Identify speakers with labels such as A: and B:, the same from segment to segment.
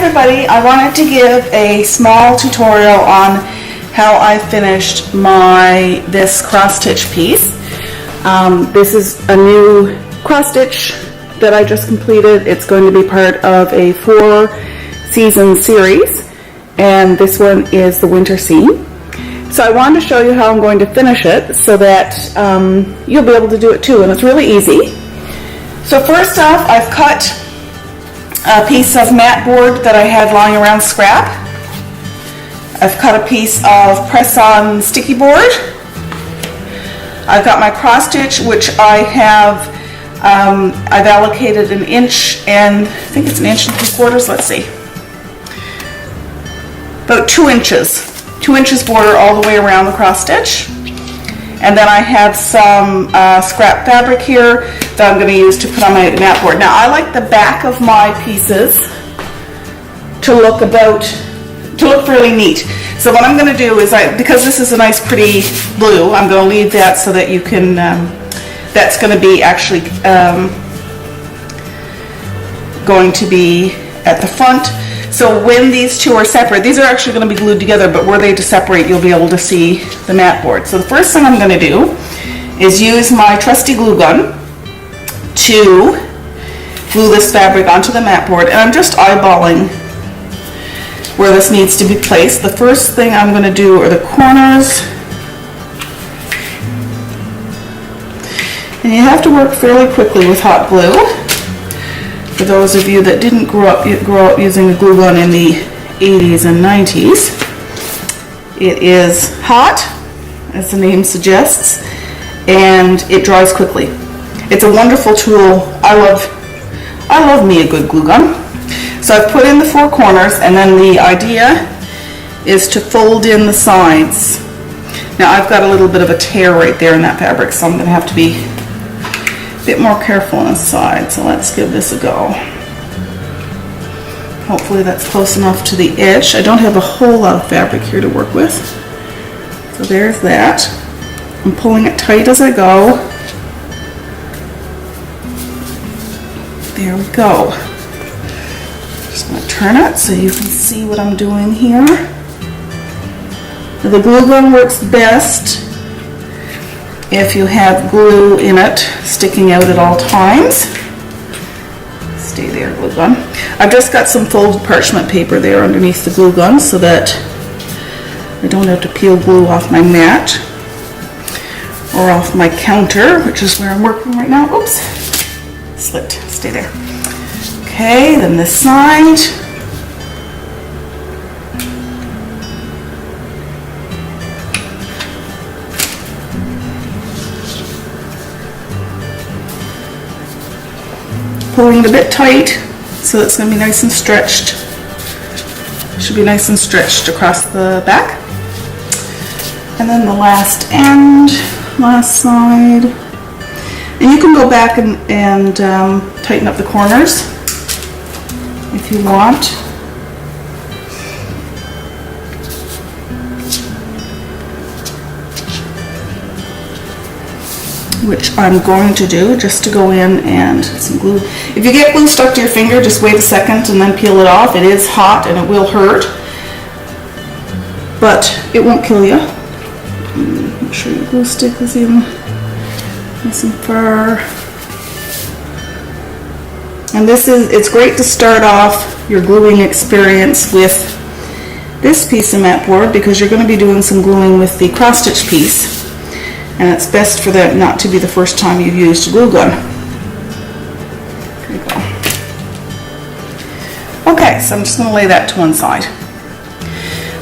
A: everybody, I wanted to give a small tutorial on how I finished this cross stitch piece. This is a new cross stitch that I just completed. It's going to be part of a 4-season series, and this one is the winter scene. So I wanted to show you how I'm going to finish it so that you'll be able to do it too, and it's really easy. So first off, I've cut a piece of mat board that I had lying around scrap. I've cut a piece of press-on sticky board. I've got my cross stitch, which I've allocated 1 inch and I think it's 1 3/4 inches. Let's see, about 2 inches. 2 inches border all the way around the cross stitch. And then I have some scrap fabric here that I'm going to use to put on my mat board. Now I like the back of my pieces to look fairly neat. So what I'm going to do is, because this is a nice pretty blue, I'm going to leave that so that you can, that's going to be actually going to be at the front. So when these two are separate, these are actually going to be glued together, but were they to separate, you'll be able to see the mat board. So the first thing I'm going to do is use my trusty glue gun to glue this fabric onto the mat board, and I'm just eyeballing where this needs to be placed. The first thing I'm going to do are the corners, and you have to work fairly quickly with hot glue. For those of you that didn't grow up using a glue gun in the 80s and 90s, it is hot, as the name suggests, and it dries quickly. It's a wonderful tool. I love me a good glue gun. So I've put in the 4 corners, and then the idea is to fold in the sides. Now I've got a little bit of a tear right there in that fabric, so I'm going to have to be a bit more careful on the side. So let's give this a go. Hopefully that's close enough to the edge. I don't have a whole lot of fabric here to work with. So there's that. I'm pulling it tight as I go. There we go. Just going to turn it so you can see what I'm doing here. Now, the glue gun works best if you have glue in it sticking out at all times. Stay there, glue gun. I've just got some folded parchment paper there underneath the glue gun so that I don't have to peel glue off my mat or off my counter, which is where I'm working right now. Oops, slipped. Stay there. Okay, then this side. Pulling it a bit tight so it's going to be nice and stretched. Should be nice and stretched across the back. And then the last end, last side. And you can go back and tighten up the corners if you want. Which I'm going to do, just to go in and some glue. If you get glue stuck to your finger, just wait a second and then peel it off. It is hot and it will hurt, but it won't kill you. Make sure your glue stick is in nice and far. And it's great to start off your gluing experience with this piece of mat board, because you're going to be doing some gluing with the cross stitch piece. And it's best for that not to be the first time you've used a glue gun. There you go. Okay, so I'm just going to lay that to one side.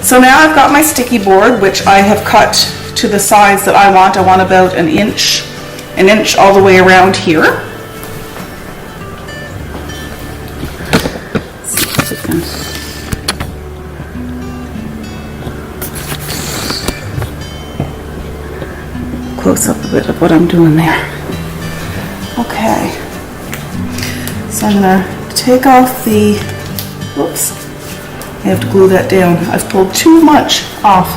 A: So now I've got my sticky board, which I have cut to the size that I want. I want about an inch all the way around here. Let's see if I can. Close up a bit of what I'm doing there. Okay, so I'm going to take off the, whoops, I have to glue that down. I've pulled too much off.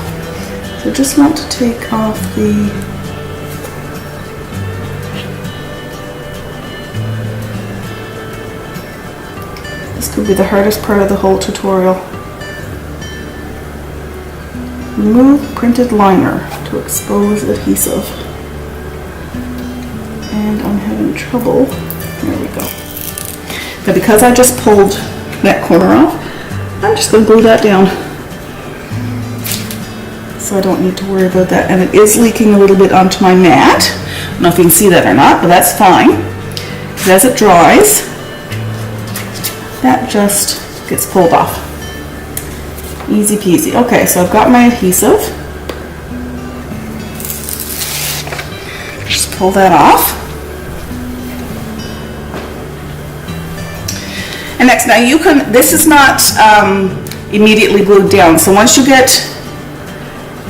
A: So just want to take off the could be the hardest part of the whole tutorial. Remove printed liner to expose adhesive. And I'm having trouble. There we go. Now because I just pulled that corner off, I'm just going to glue that down. So I don't need to worry about that. And it is leaking a little bit onto my mat. I don't know if you can see that or not, but that's fine. As it dries, that just gets pulled off. Easy peasy. Okay, so I've got my adhesive. Just pull that off. And next, now you can, this is not immediately glued down. So once you get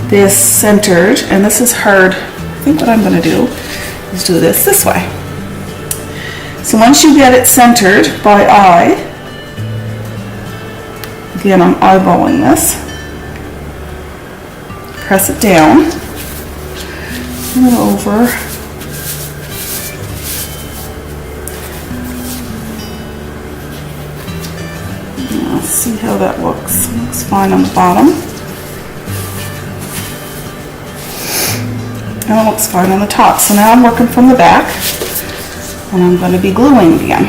A: this centered, and this is hard, I think what I'm going to do is do this way. So once you get it centered by eye, again I'm eyeballing this, press it down, turn it over, now let's see how that looks. It looks fine on the bottom, and it looks fine on the top. So now I'm working from the back, and I'm going to be gluing again.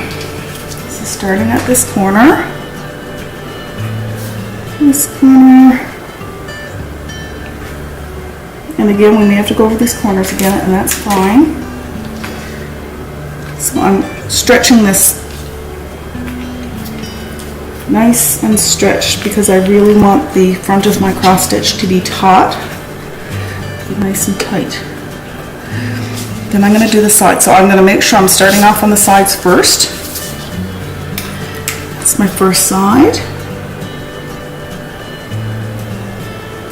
A: So starting at this corner, and again we may have to go over these corners again, and that's fine. So I'm stretching this nice and stretched because I really want the front of my cross stitch to be taut, nice and tight. Then I'm going to do the sides. So I'm going to make sure I'm starting off on the sides first. That's my first side.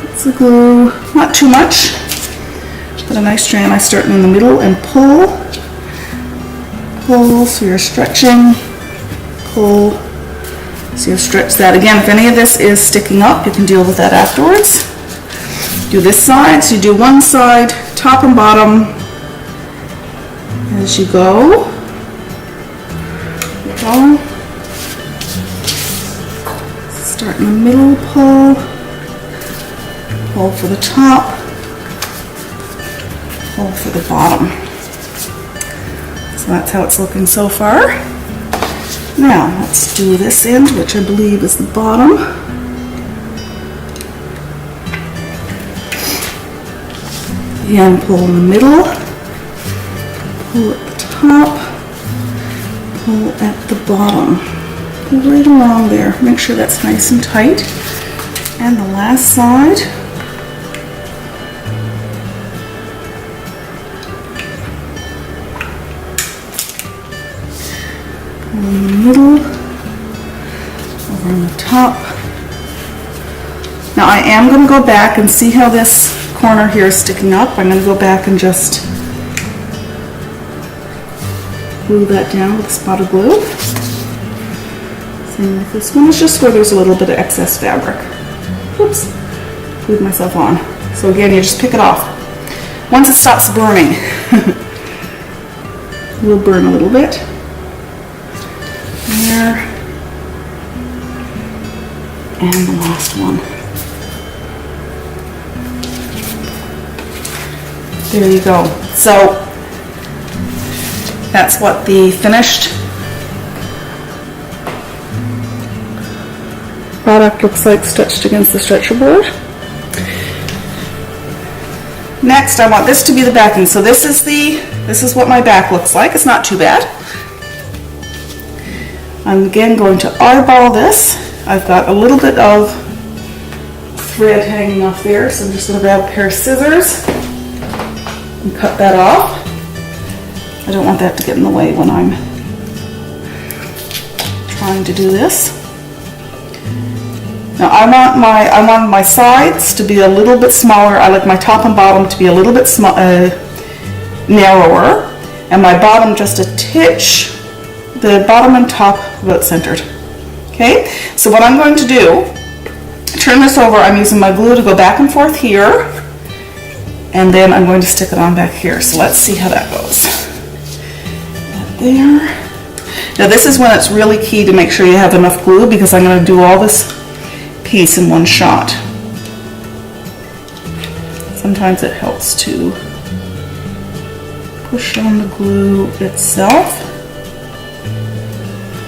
A: That's the glue, not too much, but a nice strand. I start in the middle and pull, pull, so you're stretching, pull, so you stretch that. Again, if any of this is sticking up, you can deal with that afterwards. Do this side, so you do one side, top and bottom, as you go. Start in the middle, pull, pull for the top, pull for the bottom. So that's how it's looking so far. Now let's do this end, which I believe is the bottom. Again, pull in the middle, pull at the top, pull at the bottom. Pull right along there. Make sure that's nice and tight. And the last side. Pull in the middle, over on the top. Now I am going to go back and see how this corner here is sticking up. I'm going to go back and just glue that down with a spot of glue. Same with this one. It's just where there's a little bit of excess fabric. Oops, glued myself on. So again, you just pick it off. Once it stops burning, it will burn a little bit. There. And the last one. There you go. So that's what the finished product looks like stitched against the stretcher board. Next, I want this to be the backing. So this is what my back looks like. It's not too bad. I'm again going to eyeball this. I've got a little bit of thread hanging off there, so I'm just going to grab a pair of scissors and cut that off. I don't want that to get in the way when I'm trying to do this. Now I want my sides to be a little bit smaller. I like my top and bottom to be a little bit narrower, and my bottom just a titch, the bottom and top about centered. Okay, so what I'm going to do, turn this over, I'm using my glue to go back and forth here, and then I'm going to stick it on back here. So let's see how that goes. There. Now this is when it's really key to make sure you have enough glue, because I'm going to do all this piece in one shot. Sometimes it helps to push on the glue itself,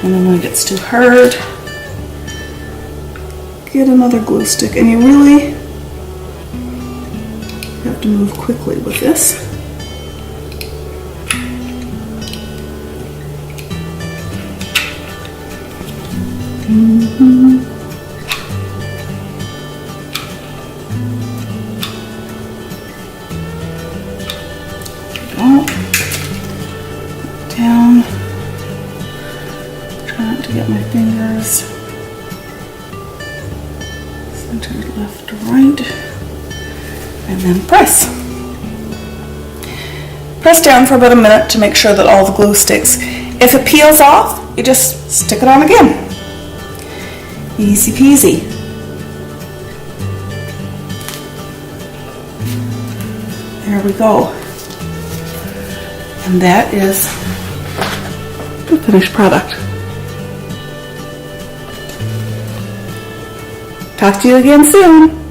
A: and then when it gets too hard, get another glue stick. And you really have to move quickly with this. Down. Try not to get my fingers centered left to right. And then press. Press down for about a minute to make sure that all the glue sticks. If it peels off, you just stick it on again. Easy peasy. There we go. And that is the finished product. Talk to you again soon.